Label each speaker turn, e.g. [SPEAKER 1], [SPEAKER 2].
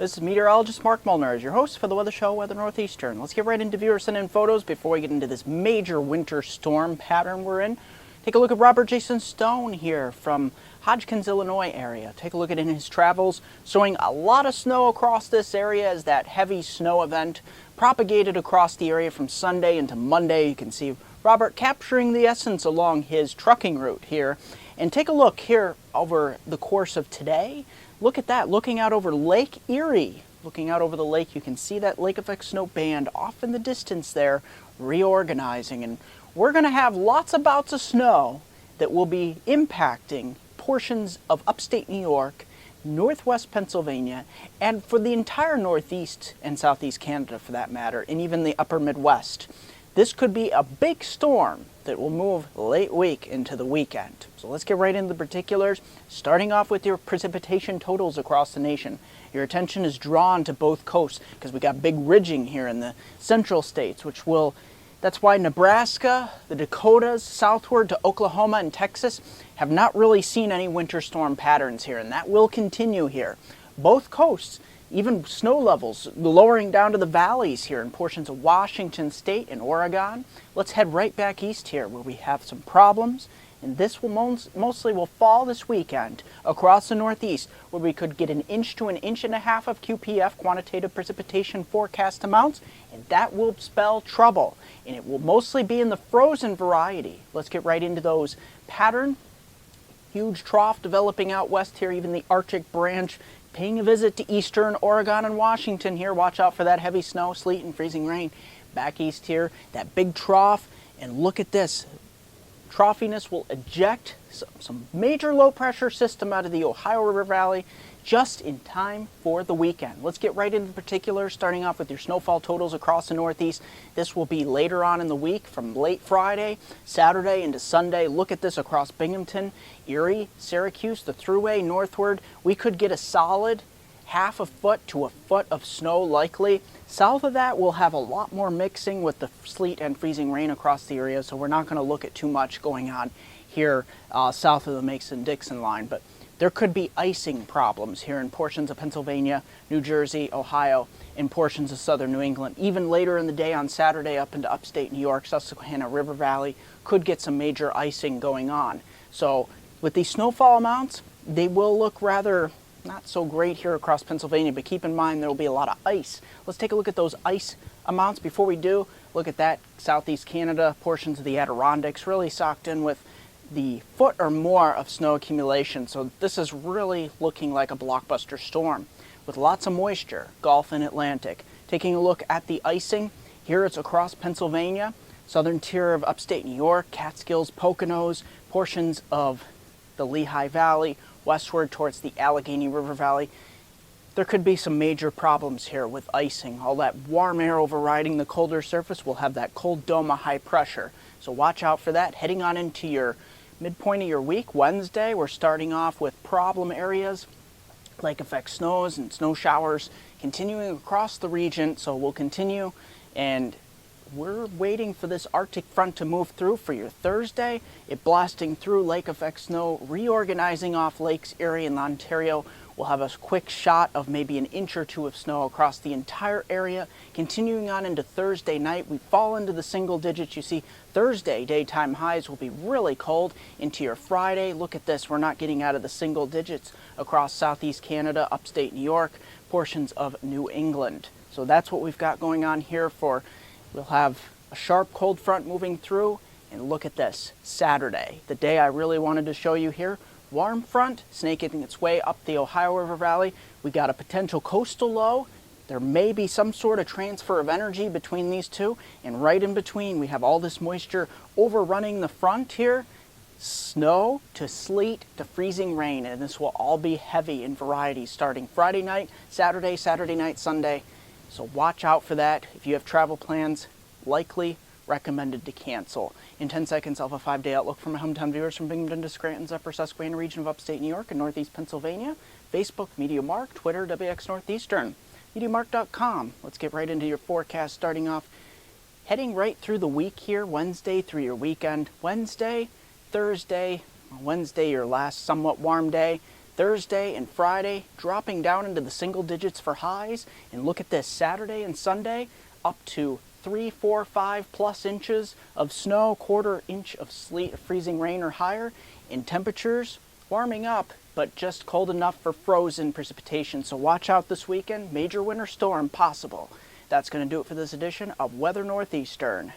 [SPEAKER 1] This is meteorologist Mark Molnar, your host for the weather show, Weather Northeastern. Let's get right into viewer sent-in photos before we get into this major winter storm pattern we're in. Take a look at Robert Jason Stone here from Hodgkins, Illinois area. Take a look at in his travels, showing a lot of snow across this area as that heavy snow event propagated across the area from Sunday into Monday. You can see Robert capturing the essence along his trucking route here. And take a look here over the course of today. Look at that, looking out over Lake Erie. Looking out over the lake, you can see that lake effect snow band off in the distance there, reorganizing. And we're going to have lots of bouts of snow that will be impacting portions of upstate New York, northwest Pennsylvania, and for the entire northeast and southeast Canada for that matter, and even the upper Midwest. This could be a big storm that will move late week into the weekend. So let's get right into the particulars, starting off with your precipitation totals across the nation. Your attention is drawn to both coasts because we got big ridging here in the central states, that's why Nebraska, the Dakotas, southward to Oklahoma and Texas have not really seen any winter storm patterns here, and that will continue here. Both coasts, even snow levels lowering down to the valleys here in portions of Washington State and Oregon. Let's head right back east here where we have some problems, and this will mostly fall this weekend across the Northeast, where we could get 1 inch to 1.5 inches of QPF, quantitative precipitation forecast amounts, and that will spell trouble, and it will mostly be in the frozen variety. Let's get right into those pattern. Huge trough developing out west here, even the Arctic branch paying a visit to eastern Oregon and Washington here. Watch out for that heavy snow, sleet, and freezing rain. Back east here, that big trough, and look at this. Troughiness will eject some major low pressure system out of the Ohio River Valley just in time for the weekend. Let's get right into the particulars, starting off with your snowfall totals across the Northeast. This will be later on in the week from late Friday, Saturday into Sunday. Look at this across Binghamton, Erie, Syracuse, the Thruway northward. We could get a solid 1/2 foot to 1 foot of snow likely. South of that, we'll have a lot more mixing with the sleet and freezing rain across the area, so we're not going to look at too much going on here south of the Mason-Dixon line. But there could be icing problems here in portions of Pennsylvania, New Jersey, Ohio, and portions of southern New England. Even later in the day on Saturday up into upstate New York, Susquehanna River Valley could get some major icing going on. So with these snowfall amounts, they will look rather not so great here across Pennsylvania, but keep in mind there will be a lot of ice. Let's take a look at those ice amounts. Before we do, look at that southeast Canada, portions of the Adirondacks really socked in with the foot or more of snow accumulation. So this is really looking like a blockbuster storm with lots of moisture, Gulf and Atlantic. Taking a look at the icing, here it's across Pennsylvania, southern tier of upstate New York, Catskills, Poconos, portions of the Lehigh Valley, westward towards the Allegheny River Valley. There could be some major problems here with icing. All that warm air overriding the colder surface will have that cold dome of high pressure. So watch out for that. Heading on into your midpoint of your week, Wednesday, we're starting off with problem areas, lake effect snows and snow showers continuing across the region. So we'll continue, and we're waiting for this Arctic front to move through for your Thursday. It blasting through lake effect snow, reorganizing off Lakes Erie and Ontario. We'll have a quick shot of maybe 1 inch or 2 of snow across the entire area. Continuing on into Thursday night, we fall into the single digits. You see Thursday daytime highs will be really cold into your Friday. Look at this, we're not getting out of the single digits across southeast Canada, upstate New York, portions of New England. So that's what we've got going on here for. We'll have a sharp cold front moving through, and look at this, Saturday, the day I really wanted to show you here. Warm front snaking its way up the Ohio River Valley. We got a potential coastal low. There may be some sort of transfer of energy between these two, and right in between we have all this moisture overrunning the front here. Snow to sleet to freezing rain, and this will all be heavy in variety starting Friday night, Saturday night, Sunday. So watch out for that. If you have travel plans, likely recommended to cancel. In 10 seconds, I'll have a 5-day outlook for my hometown viewers from Binghamton to Scranton's Upper Susquehanna region of upstate New York and northeast Pennsylvania. Facebook, MeteoMark, Twitter, WX Northeastern, MeteoMark.com. Let's get right into your forecast, starting off, heading right through the week here, Wednesday through your weekend. Wednesday, Thursday, Wednesday, your last somewhat warm day. Thursday and Friday dropping down into the single digits for highs. And look at this, Saturday and Sunday up to 3, 4, 5 plus inches of snow, quarter inch of sleet, freezing rain or higher. And temperatures warming up, but just cold enough for frozen precipitation. So watch out this weekend, major winter storm possible. That's going to do it for this edition of Weather Northeastern.